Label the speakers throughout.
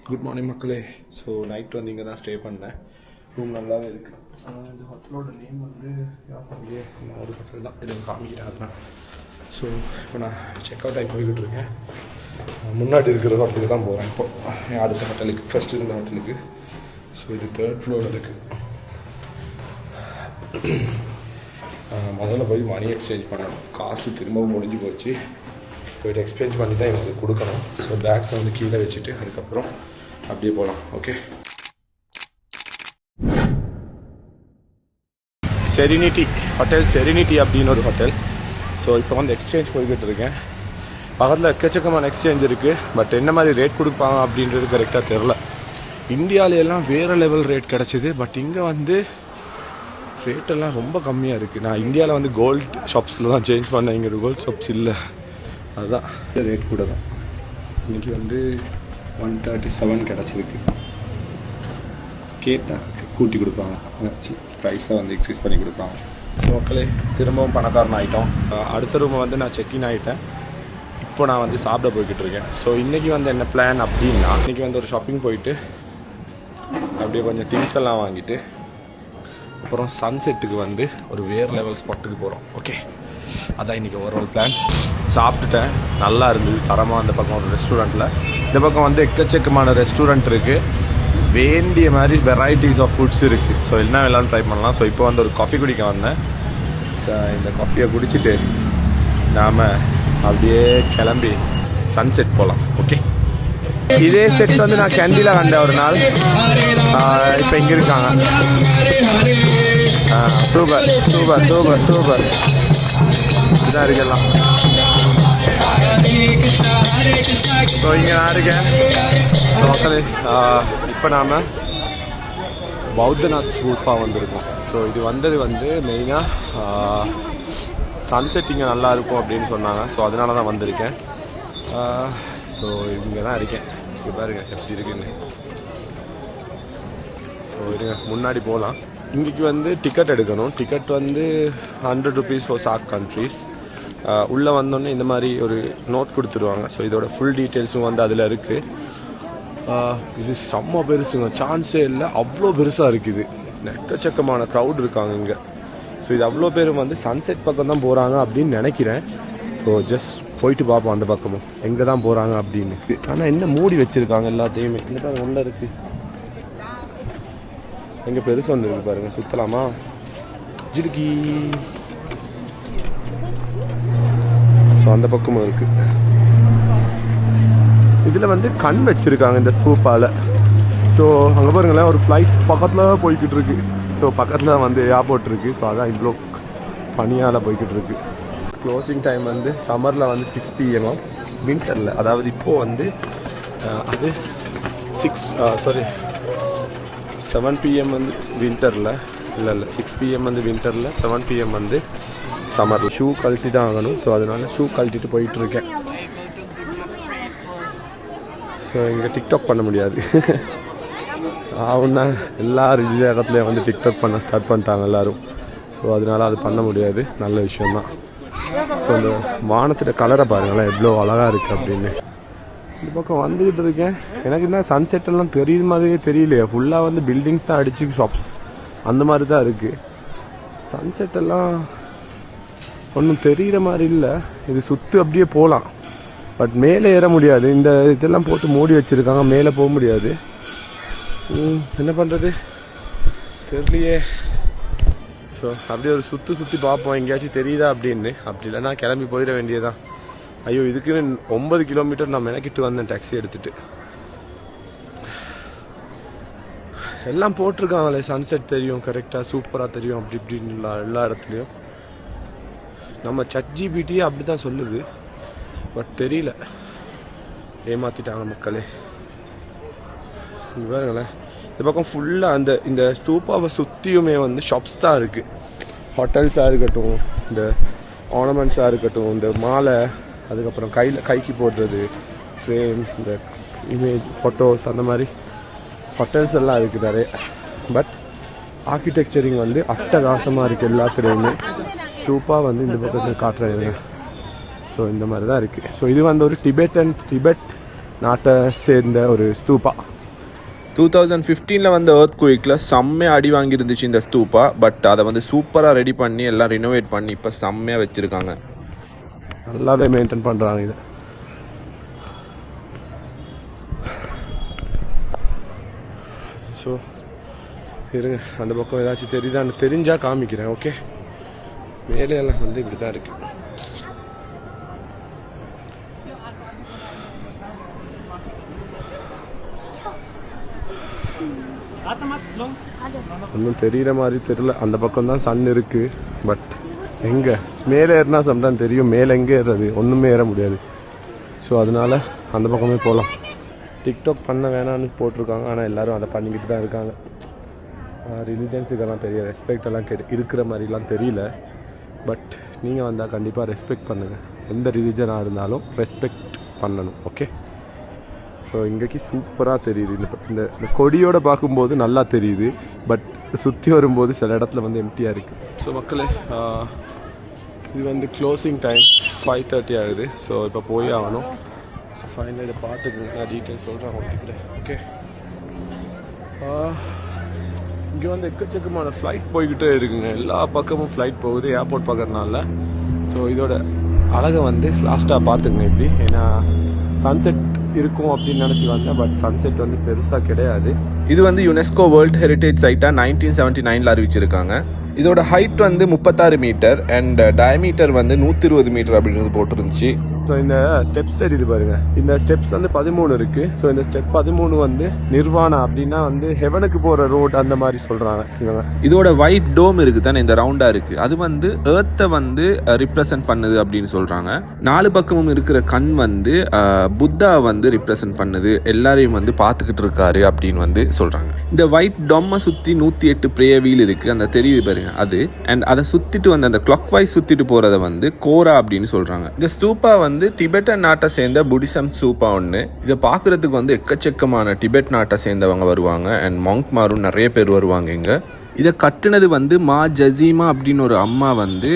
Speaker 1: Good morning மக்களே. So night வந்து இங்கே தான் ஸ்டே பண்ணேன். ரூம் நல்லாவே இருக்குது. இந்த ஹோட்டலோட நேம் வந்து நான் ஒரு ஹோட்டல் தான் இது காமிக்கிறேன். அதுதான் ஸோ இப்போ நான் செக் அவுட் ஆகி போய்கிட்டு இருக்கேன். முன்னாடி இருக்கிற ஹோட்டலுக்கு தான் போகிறேன் இப்போ. அடுத்த ஹோட்டலுக்கு ஃபஸ்ட்டு இருந்த ஹோட்டலுக்கு. ஸோ இது 3rd ஃப்ளோரில் இருக்குது. முதல்ல போய் மணி எக்ஸ்சேஞ்ச் பண்ணணும். காசு திரும்பவும் முடிஞ்சு போச்சு. போய்ட்டு எக்ஸ்சேஞ்ச் பண்ணி தான் இவங்களுக்கு கொடுக்கணும். ஸோ பேக்ஸை வந்து கீழே வச்சுட்டு அதுக்கப்புறம் அப்படியே போகலாம். ஓகே. செரினிட்டி ஹோட்டல், செரினிட்டி அப்படின்னு ஒரு ஹோட்டல். ஸோ இப்போ வந்து எக்ஸ்சேஞ்ச் போய்கிட்டு இருக்கேன். பக்கத்தில் எக்கச்சக்கமான எக்ஸ்சேஞ்ச் இருக்குது. பட் என்ன மாதிரி ரேட் கொடுப்பாங்க அப்படின்றது கரெக்டாக தெரில. இந்தியாவிலெல்லாம் வேறு லெவல் ரேட் கிடச்சிது. பட் இங்கே வந்து ரேட்டெல்லாம் ரொம்ப கம்மியாக இருக்குது. நான் இந்தியாவில் வந்து கோல்ட் ஷாப்ஸில் தான் சேஞ்ச் பண்ணேன். இங்கே கோல்ட் ஷாப்ஸ் இல்லை. அதுதான் ரேட் கூட தான். இன்றைக்கி வந்து 137 கிடச்சிருக்கு. கேட்டால் கூட்டி கொடுப்பாங்க, ப்ரைஸை வந்து இன்க்ரீஸ் பண்ணி கொடுப்பாங்க. ஸோ மக்களே திரும்பவும் பணக்காரன் ஆகிட்டோம். அடுத்த ரூமை வந்து நான் செக்இன் ஆகிட்டேன். இப்போ நான் வந்து சாப்பிட போய்கிட்டு இருக்கேன். ஸோ இன்றைக்கி வந்து என்ன பிளான் அப்படின்னா, இன்றைக்கி வந்து ஒரு ஷாப்பிங் போயிட்டு அப்படியே கொஞ்சம் திங்ஸ் எல்லாம் வாங்கிட்டு அப்புறம் சன்செட்டுக்கு வந்து ஒரு வேறு லெவல் ஸ்பாட்டுக்கு போகிறோம். ஓகே, அதான் இன்றைக்கி ஓவரால் பிளான். சாப்பிட்டுட்டேன், நல்லா இருந்தது தரமாக. அந்த பக்கம் ஒரு ரெஸ்டாரண்ட்டில், இந்த பக்கம் வந்து எக்கச்சக்கமான ரெஸ்டாரண்ட் இருக்குது. வேண்டிய மாதிரி வெரைட்டிஸ் ஆஃப் ஃபுட்ஸ் இருக்குது. ஸோ எல்லாம் எல்லோரும் ட்ரை பண்ணலாம். ஸோ இப்போ வந்து ஒரு காஃபி குடிக்க வந்தேன். ஸோ இந்த காஃபியை குடிச்சிட்டு நாம் அப்படியே கிளம்பி சன்செட் போகலாம். ஓகே, இதே செட் வந்து நான் கேண்டியில் கண்டேன் ஒரு நாள். இப்போ இங்கே இருக்காங்க. Super super super super. இதான் இருக்கலாம். ஸோ இங்கே நான் இருக்கேன். மக்களே இப்போ நாம் பௌத்தநாத் ஸ்தூபா வந்திருக்கோம். ஸோ இது வந்தது வந்து மெயினாக சன்செட் இங்கே நல்லா இருக்கும் அப்படின்னு சொன்னாங்க. ஸோ அதனால தான் வந்திருக்கேன். ஸோ இங்கே தான் இருக்கேன். இங்கே பாருங்க எப்படி இருக்குன்னு. ஸோ இருங்க முன்னாடி போகலாம். இன்றைக்கி வந்து டிக்கெட் எடுக்கணும். டிக்கெட் வந்து 100 rupees ஃபார் சாக் கண்ட்ரீஸ். உள்ளே வந்தோடனே இந்த மாதிரி ஒரு நோட் கொடுத்துருவாங்க. ஸோ இதோட ஃபுல் டீட்டெயில்ஸும் வந்து அதில் இருக்குது. இது செம்ம பெருசுங்க, சான்ஸே இல்லை, அவ்வளோ பெருசாக இருக்குது. எக்கச்சக்கமான க்ரௌட் இருக்காங்க இங்கே. ஸோ இது அவ்வளோ பேரும் வந்து சன்செட் பக்கம் தான் போகிறாங்க அப்படின்னு நினைக்கிறேன். ஸோ ஜஸ்ட் போயிட்டு பார்ப்போம் அந்த பக்கமும் எங்கே தான் போகிறாங்க அப்படின்னு. ஆனால் என்ன மூடி வச்சுருக்காங்க எல்லாத்தையுமே. இந்த பாருங்க உள்ள இருக்குது. எங்கே பெருசு வந்துருக்கு பாருங்க. சுற்றலாமா? ஜிருக்கி. ஸோ அந்த பக்கமும் இருக்குது. இதில் வந்து கண் வச்சுருக்காங்க இந்த ஸ்தூபாவில். ஸோ அங்கே பாருங்களேன், ஒரு ஃப்ளைட் பக்கத்தில் போய்கிட்டு இருக்கு. ஸோ பக்கத்தில் வந்து ஏர்போர்ட் இருக்குது. ஸோ அதான் இவ்வளோ பனியால் போய்கிட்டு இருக்கு. க்ளோசிங் டைம் வந்து சம்மரில் வந்து 6 PM, வின்டரில் அதாவது இப்போது வந்து அது 7 PM வந்து வின்டரில். இல்லை 6 PM வந்து வின்டரில், 7 PM வந்து சம்மரில். ஷூ கழட்டி தான் ஆகணும். ஸோ அதனால ஷூ கழட்டிட்டு போயிட்டுருக்கேன். ஸோ இங்கே டிக்டாக் பண்ண முடியாது. ஆகுன்னா எல்லாரும் இந்த இடத்துலையும் வந்து டிக்டாக் பண்ண ஸ்டார்ட் பண்ணிட்டாங்க எல்லோரும். ஸோ அதனால அது பண்ண முடியாது. நல்ல விஷயந்தான். ஸோ இந்த வானத்தோட கலரை பாருங்களேன் எவ்வளோ அழகாக இருக்குது அப்படின்னு. இந்த பக்கம் வந்துக்கிட்டு இருக்கேன். எனக்கு என்ன சன்செட்டெல்லாம் தெரியுது மாதிரியே தெரியலையே. ஃபுல்லாக வந்து பில்டிங்ஸ் தான் அடிச்சு ஷாப்ஸ் அந்த மாதிரி தான் இருக்குது. சன்செட்டெல்லாம் ஒன்றும் தெரிகிற மாதிரி இல்லை. இது சுற்றி அப்படியே போகலாம். பட் மேலே ஏற முடியாது. இந்த இதெல்லாம் போட்டு மூடி வச்சுருக்காங்க. மேலே போக முடியாது. என்ன பண்ணுறது தெரியலையே. ஸோ அப்படியே ஒரு சுற்றி பார்ப்போம் எங்கேயாச்சும் தெரியுதா அப்படின்னு. அப்படி இல்லைன்னா கிளம்பி போயிட வேண்டியதான். ஐயோ, இதுக்குன்னு 9 கிலோமீட்டர் நான் மெனக்கிட்டு வந்தேன் டாக்ஸி எடுத்துகிட்டு. எல்லாம் போட்டிருக்காங்களே சன்செட் தெரியும், கரெக்டாக சூப்பராக தெரியும் அப்படி இப்படின்னு எல்லா இடத்துலையும். நம்ம ChatGPT அப்படி தான் சொல்லுது. பட் தெரியல, ஏமாற்றிட்டாங்க மக்களே. இங்கே பாருங்களேன், இந்த பக்கம் ஃபுல்லாக இந்த ஸ்தூபாவை சுற்றியுமே வந்து ஷாப்ஸ் தான் இருக்குது. ஹோட்டல்ஸாக இருக்கட்டும், இந்த ஆர்னமெண்ட்ஸாக இருக்கட்டும், இந்த மாலை, அதுக்கப்புறம் கைக்கு போடுறது ஃப்ரேம்ஸ், இந்த இமேஜ் ஃபோட்டோஸ், அந்த மாதிரி ஹோட்டல்ஸ் எல்லாம் இருக்குது நிறைய. பட் ஆர்கிடெக்சரிங் வந்து அட்டகாசமாக இருக்குது எல்லாத்துலேயுமே. ஸ்தூபா வந்து இந்த பக்கத்தில் காட்டுறாங்க. ஸோ இந்த மாதிரி தான் இருக்குது. ஸோ இது வந்து ஒரு டிபெட் நாட்டை சேர்ந்த ஒரு ஸ்தூபா. 2015 வந்த எர்த்குயிக்கில் செம்மையாக அடி வாங்கியிருந்துச்சு இந்த ஸ்தூபா. பட் அதை வந்து சூப்பராக ரெடி பண்ணி எல்லாம் ரினோவேட் பண்ணி இப்போ செம்மையாக வச்சுருக்காங்க. நல்லாவே மெயின்டைன் பண்ணுறாங்க இதை. ஸோ இருங்க, அந்த பக்கம் ஏதாச்சும் தெரியுதான்னு தெரிஞ்சால் காமிக்கிறேன். ஓகே, மேலே எல்லாம் வந்து இப்படி தான் இருக்குது. ஒன்றும் தெரிகிற மாதிரி தெரியல. அந்த பக்கம் தான் சன் இருக்குது. பட் எங்கே மேலே ஏறினா சம்தான் தெரியும். மேலே எங்கே ஏறுறது, ஒன்றுமே ஏற முடியாது. ஸோ அதனால் அந்த பக்கமே போகலாம். டிக்டாக் பண்ண வேணான்னு போட்டிருக்காங்க, ஆனால் எல்லோரும் அதை பண்ணிக்கிட்டு தான் இருக்காங்க. ரிலிஜன்ஸுக்கெல்லாம் பெரிய ரெஸ்பெக்ட் எல்லாம் இருக்கிற மாதிரிலாம் தெரியல. பட் நீங்கள் வந்தால் கண்டிப்பாக ரெஸ்பெக்ட் பண்ணுங்கள். எந்த ரிலிஜனாக இருந்தாலும் ரெஸ்பெக்ட் பண்ணணும். ஓகே, ஸோ இங்கேக்கு சூப்பராக தெரியுது. இந்த கொடியோடு பார்க்கும்போது நல்லா தெரியுது. பட் சுற்றி வரும்போது சில இடத்துல வந்து எம்டியாக இருக்குது. ஸோ மக்களே, இது வந்து க்ளோசிங் டைம் 5:30 ஆகுது. ஸோ இப்போ போய் ஆகணும். ஸோ ஃபைனலாக இதை பார்த்துக்குங்க, நான் டீட்டெயில்ஸ் சொல்கிறேன் உங்கள்கிட்ட. ஓகே, இங்கே வந்து எக்கச்சக்கமான ஃப்ளைட் போய்கிட்டே இருக்குங்க. எல்லா பக்கமும் ஃப்ளைட் போகுது ஏர்போர்ட் பார்க்கறதுனால. ஸோ இதோட அழகை வந்து லாஸ்ட்டாக பார்த்துங்க இப்படி. ஏன்னா சன்செட் இருக்கும் அப்படின்னு நினச்சி வந்தேன். பட் சன்செட் வந்து பெருசாக கிடையாது. இது வந்து யுனெஸ்கோ வேர்ல்ட் ஹெரிட்டேஜ் சைட்டாக 1979 அறிவிச்சிருக்காங்க. இதோட ஹைட் வந்து 36 மீட்டர் அண்ட் டயமீட்டர் வந்து 120 மீட்டர் அப்படின்னு போட்டுருந்துச்சு. ஸோ இந்த ஸ்டெப்ஸ் தெரியுது பாருங்க. இந்த ஸ்டெப்ஸ் வந்து 13 இருக்குது. ஸோ இந்த ஸ்டெப் 13 வந்து நிர்வாணா அப்படின்னா வந்து ஹெவனுக்கு போகிற ரோட் அந்த மாதிரி சொல்கிறாங்க இவங்க. இதோட ஒயிட் டோம் இருக்குது தானே, இந்த ரவுண்டாக இருக்குது, அது வந்து ஏர்த்தை வந்து ரிப்ரசன்ட் பண்ணுது அப்படின்னு சொல்கிறாங்க. 4 பக்கமும் இருக்கிற கண் வந்து புத்தா வந்து ரிப்ரசன்ட் பண்ணுது, எல்லாரையும் வந்து பார்த்துக்கிட்டு இருக்காரு அப்படின்னு வந்து சொல்கிறாங்க. இந்த ஒயிட் டோம்மை சுற்றி 108 பிரே வீல் இருக்குது, அந்த தெரியுது பாருங்க அது. அண்ட் அதை சுற்றிட்டு வந்து அந்த கிளாக் வைஸ் சுற்றிட்டு போகிறத வந்து கோரா அப்படின்னு சொல்கிறாங்க. இந்த ஸ்தூப்பா வந்து டிபெட்டன் நாட்டை சேர்ந்த புடிசம் ஸ்தூப்பா ஒன்று. இதை பார்க்குறதுக்கு வந்து எக்கச்சக்கமான டிபெட் நாட்டை சேர்ந்தவங்க வருவாங்க. அண்ட் மாங்க்மாரும் நிறைய பேர் வருவாங்க இங்கே. இதை கட்டுனது வந்து மா ஜசீமா அப்படின்னு ஒரு அம்மா வந்து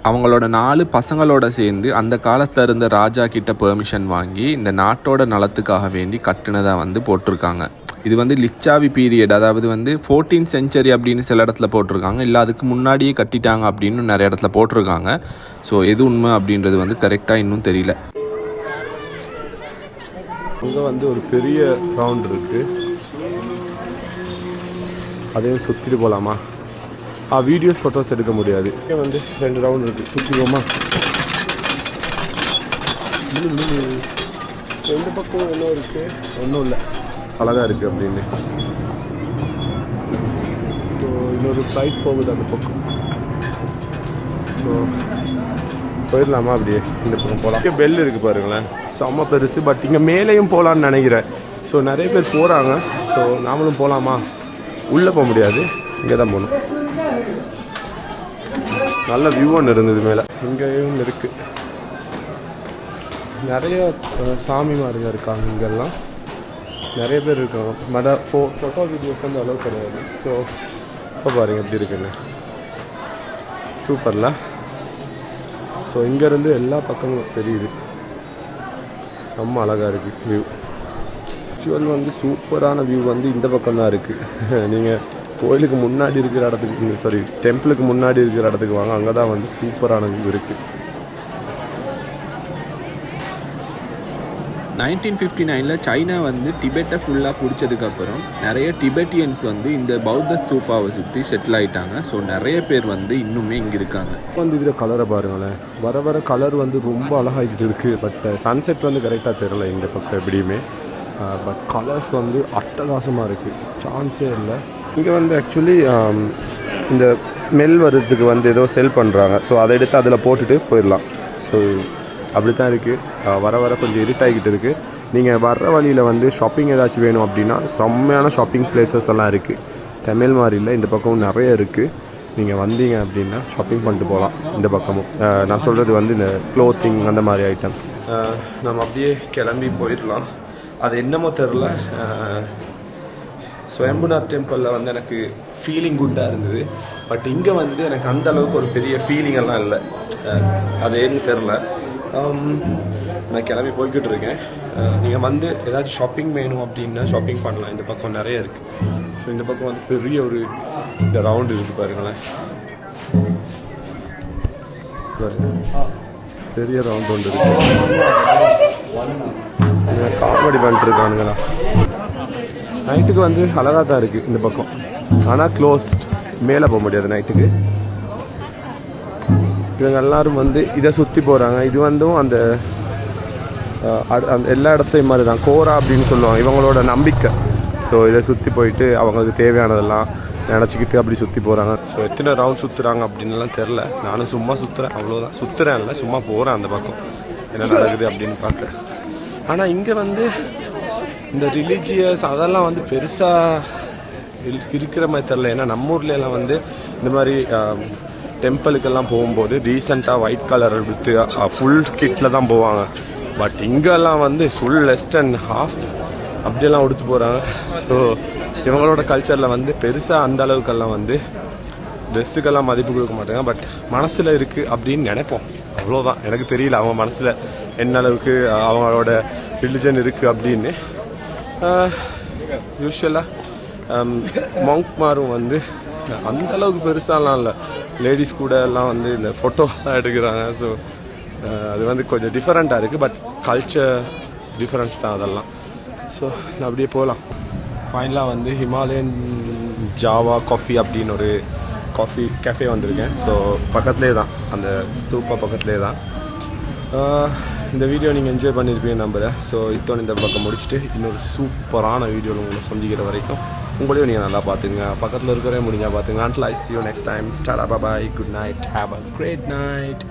Speaker 1: அவங்களோட 4 பசங்களோட சேர்ந்து அந்த காலத்தில் இருந்த ராஜா கிட்ட பெர்மிஷன் வாங்கி இந்த நாட்டோட நலத்துக்காக வேண்டி கட்டுனதாக வந்து போட்டிருக்காங்க. இது வந்து லிச்சாவி பீரியட், அதாவது வந்து 14th century அப்படின்னு சில இடத்துல போட்டிருக்காங்க, இல்லை அதுக்கு முன்னாடியே கட்டிட்டாங்க அப்படின்னு நிறைய இடத்துல போட்டிருக்காங்க. ஸோ எது உண்மை அப்படின்றது வந்து கரெக்டாக இன்னும் தெரியல. அங்கே வந்து ஒரு பெரிய ரவுண்ட் இருக்குது, அதையும் சுற்றிட்டு போகலாமா? வீடியோஸ் ஃபோட்டோஸ் எடுக்க முடியாது. இங்கே வந்து 2 ரவுண்ட் இருக்குது, சுற்றிக்கோமா? எந்த பக்கம் என்ன இருக்குது, ஒன்றும் இல்லை, அழகாக இருக்குது அப்படின்னு. ஸோ இன்னொரு ஃப்ளைட் போகுது அந்த பக்கம். ஸோ போயிடலாமா? அப்படியே இந்த பக்கம் போகலாம். இங்கே பெல் இருக்குது பாருங்களேன், செம்ம பெருசு. பட் இங்கே மேலேயும் போகலான்னு நினைக்கிறேன். ஸோ நிறைய பேர் போகிறாங்க. ஸோ நாமளும் போகலாமா? உள்ளே போக முடியாது, இங்கே தான் போகணும். நல்ல வியூ ஒன்று இருந்தது மேலே. இங்கேயும் இருக்குது, நிறைய சாமிமாருங்க இருக்காங்க இங்கெல்லாம், நிறைய பேர் இருக்காங்க. ஃபோட்டோ வீடியோஸ் வந்து அளவு கிடையாது. ஸோ இப்போ பாருங்கள் எப்படி இருக்குன்னு, சூப்பரில். ஸோ இங்கேருந்து எல்லா பக்கமும் தெரியுது, செம்ம அழகாக இருக்குது வியூ. ஆக்சுவல் வந்து சூப்பரான வியூ வந்து இந்த பக்கம் தான் இருக்குது. நீங்கள் கோயிலுக்கு முன்னாடி இருக்கிற இடத்துக்கு, சாரி டெம்பிளுக்கு முன்னாடி இருக்கிற இடத்துக்கு வாங்க, அங்கே தான் வந்து சூப்பரான வியூ இருக்குது. 1959 சைனா வந்து டிபெட்டை ஃபுல்லாக பிடிச்சதுக்கப்புறம் நிறைய டிபெட்டியன்ஸ் வந்து இந்த பௌத்த ஸ்தூப்பாவை சுற்றி செட்டில் ஆகிட்டாங்க. ஸோ நிறைய பேர் வந்து இன்னுமே இங்கே இருக்காங்க. வந்து இதில் கலரை பாருங்களேன், வர வர கலர் வந்து ரொம்ப அழகாகிட்டு இருக்குது. பட் சன்செட் வந்து கரெக்டாக தெரியல இந்த பக்கம் எப்படியுமே. பட் கலர்ஸ் வந்து அட்டகாசமாக இருக்குது, சான்ஸே இல்லை. இங்கே வந்து ஆக்சுவலி இந்த ஸ்மெல் வர்றதுக்கு வந்து ஏதோ செல் பண்ணுறாங்க. ஸோ அதை எடுத்து அதில் போட்டுட்டு போயிடலாம். ஸோ அப்படி தான் இருக்குது. வர வர கொஞ்சம் இருட்டாகிக்கிட்டு இருக்குது. நீங்கள் வர்ற வழியில் வந்து ஷாப்பிங் ஏதாச்சும் வேணும் அப்படின்னா செம்மையான ஷாப்பிங் பிளேசஸ் எல்லாம் இருக்குது. தமிழ் மாதிரி இல்லை, இந்த பக்கமும் நிறைய இருக்குது. நீங்கள் வந்தீங்க அப்படின்னா ஷாப்பிங் பண்ணிட்டு போகலாம் இந்த பக்கமும். நான் சொல்கிறது வந்து இந்த க்ளோத்திங் அந்த மாதிரி ஐட்டம்ஸ். நம்ம அப்படியே கிளம்பி போயிடலாம். அது என்னமோ தெரில, ஸ்வயம்புநாத் டெம்பிளில் வந்து எனக்கு ஃபீலிங் குட்டாக இருந்தது. பட் இங்கே வந்து எனக்கு அந்த அளவுக்கு ஒரு பெரிய ஃபீலிங் எல்லாம் இல்லை. அது ஏன்னு தெரில. நான் கிளம்பி போய்கிட்டு இருக்கேன். நீங்கள் வந்து ஏதாச்சும் ஷாப்பிங் வேணும் அப்படின்னா ஷாப்பிங் பண்ணலாம். இந்த பக்கம் நிறைய இருக்குது. ஸோ இந்த பக்கம் வந்து பெரிய ஒரு இந்த ரவுண்டு இருக்குது பாருங்களேன். பெரிய ரவுண்ட் ஒன்று இருக்கு. காமெடி பண்ணிட்டு இருக்கானுங்களா. நைட்டுக்கு வந்து அழகாக தான் இருக்குது இந்த பக்கம். ஆனால் க்ளோஸ்ட், மேலே போக முடியாது நைட்டுக்கு. இவங்க எல்லாரும் வந்து இதை சுற்றி போகிறாங்க. இது வந்து அந்த எல்லா இடத்துலையும் மாதிரி தான் கோரா அப்படின்னு சொல்லுவாங்க, இவங்களோட நம்பிக்கை. ஸோ இதை சுற்றி போயிட்டு அவங்களுக்கு தேவையானதெல்லாம் நினச்சிக்கிட்டு அப்படி சுற்றி போகிறாங்க. ஸோ எத்தனை ரவுண்ட் சுற்றுறாங்க அப்படின்லாம் தெரில. நானும் சும்மா சுற்றுறேன், அவ்வளோதான். சுற்றுறேன் இல்லை, சும்மா போகிறேன் அந்த பக்கம் என்ன நடக்குது அப்படின்னு பார்க்க. ஆனால் இங்கே வந்து இந்த ரிலீஜியஸ் அதெல்லாம் வந்து பெருசாக இருக்கிற மாதிரி தெரில. ஏன்னா நம்ம ஊர்லலாம் வந்து இந்த மாதிரி டெம்பிளுக்கெல்லாம் போகும்போது ரீசெண்டாக ஒயிட் கலர் எடுத்து ஃபுல் கிட்டில் தான் போவாங்க. பட் இங்கெல்லாம் வந்து ஃபுல் லெஸ்ட் அண்ட் ஹாஃப் அப்படியெல்லாம் உடுத்து போகிறாங்க. ஸோ இவங்களோட கல்ச்சரில் வந்து பெருசாக அந்த அளவுக்கெல்லாம் வந்து ட்ரெஸ்ஸுக்கெல்லாம் மதிப்பு கொடுக்க மாட்டாங்க. பட் மனசில் இருக்குது அப்படின்னு நினைப்போம், அவ்வளோதான். எனக்கு தெரியல அவங்க மனசில் என்ன அளவுக்கு அவங்களோட ரிலிஜன் இருக்குது அப்படின்னு. யூஸ்வலாக மாரும் வந்து அந்த அளவுக்கு பெருசாலாம் இல்லை. லேடிஸ் கூட எல்லாம் வந்து இந்த ஃபோட்டோலாம் எடுக்கிறாங்க. ஸோ அது வந்து கொஞ்சம் டிஃப்ரெண்ட்டாக இருக்குது. பட் கல்ச்சர் டிஃப்ரென்ஸ் தான் அதெல்லாம். ஸோ நான் அப்படியே போகலாம். ஃபைனலாக வந்து ஹிமாலயன் ஜாவா காஃபி அப்படின்னு ஒரு காஃபி கேஃபே வந்திருக்கேன். ஸோ பக்கத்துலேயே தான், அந்த ஸ்தூப்பா பக்கத்துலேயே தான். இந்த வீடியோ நீங்கள் என்ஜாய் பண்ணியிருப்பீங்கன்னு நம்புகிறேன். ஸோ இத்தோடு இந்த பக்கம் முடிச்சுட்டு இன்னொரு சூப்பரான வீடியோவில் உங்களை சந்திக்கிற வரைக்கும் உங்களையும் நீங்கள் நல்லா பார்த்துங்க. பக்கத்தில் இருக்கிறவே முடிஞ்சால் பார்த்துங்க. Until I see you next time. Ta-da, bye-bye. Good night. Have a great night.